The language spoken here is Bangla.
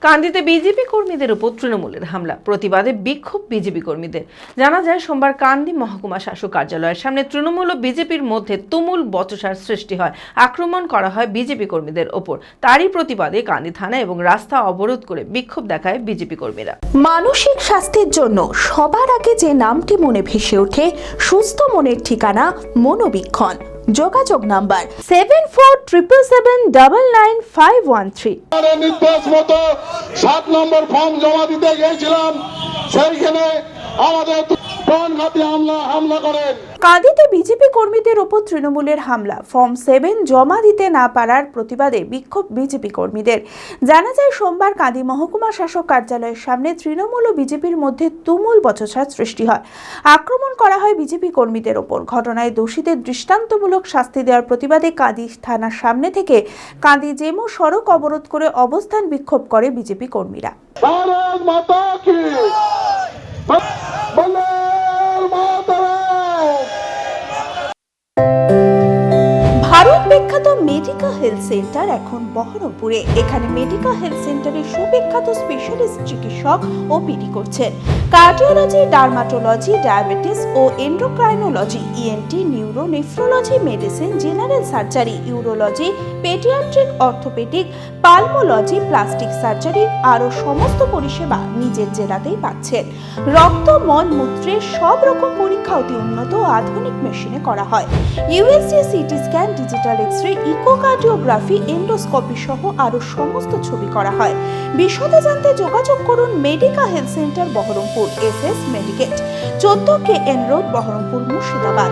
কান্দিতে বিজেপি কর্মীদের উপর তৃণমূলের হামলা, প্রতিবাদে বিক্ষোভ বিজেপি কর্মীদের। জানা যায়, সোমবার কান্দি মহকুমা শাসক কার্যালয়ের সামনে তৃণমূল ও বিজেপির মধ্যে তুমুল বচসার সৃষ্টি হয়। আক্রমণ করা হয় বিজেপি কর্মীদের ওপর। তারই প্রতিবাদে কান্দি থানা এবং রাস্তা অবরোধ করে বিক্ষোভ দেখায় বিজেপি কর্মীরা। মানসিক স্বাস্থ্যের জন্য সবার আগে যে নামটি মনে ভেসে ওঠে, সুস্থ মনের ঠিকানা মনোবীক্ষণ। যোগাযোগ নাম্বার 7477799513। নির্দেশ মতো 7 নম্বর ফর্ম জমা দিতে গিয়েছিলাম, সেইখানে আমাদের প্রাণঘাতী হামলা করেন। কাঁদিতে বিজেপি কর্মীদের ওপর তৃণমূলের হামলা, ফর্ম 7 জমা দিতে না পারার প্রতিবাদে বিক্ষোভ বিজেপি কর্মীদের। জানা যায়, সোমবার কাঁদি মহকুমা শাসক কার্যালয়ের সামনে তৃণমূল ও বিজেপির মধ্যে তুমুল বচসার সৃষ্টি হয়। আক্রমণ করা হয় বিজেপি কর্মীদের ওপর। ঘটনায় দোষীদের দৃষ্টান্তমূলক শাস্তি দেওয়ার প্রতিবাদে কাঁদি থানার সামনে থেকে কাঁদি জেমো সড়ক অবরোধ করে অবস্থান বিক্ষোভ করে বিজেপি কর্মীরা। ভারত মাতা কি ভারত বিখ্যাত মেডিকা হেলথ সেন্টার এখন বহরমপুরে। এখানে মেডিকা হেলথ সেন্টারে সুবিখ্যাত স্পেশালিস্ট চিকিৎসক ওপিডি করছেন। কার্ডিওলজি, ডার্মাটোলজি, ডায়াবেটিস ও endocrinology, ENT, neuro, nephrology, medicine, general surgery, urology, paediatric, orthopaedic, pulmonology, plastic surgery আরও সমস্ত পরিষেবা নিজের জেলাতেই পাচ্ছেন। রক্ত, মল, মূত্রের সব রকম পরীক্ষা অতি উন্নত ও আধুনিক মেশিনে করা হয়। USG, CT scan, digital X-ray, echocardiography, endoscopy সহ আরও সমস্ত ছবি করা হয়। বিশদে জানতে যোগাযোগ করুন Medica health centre Baharampur, SS Medicate, 14 KN road, Baharampur, Murshidabad.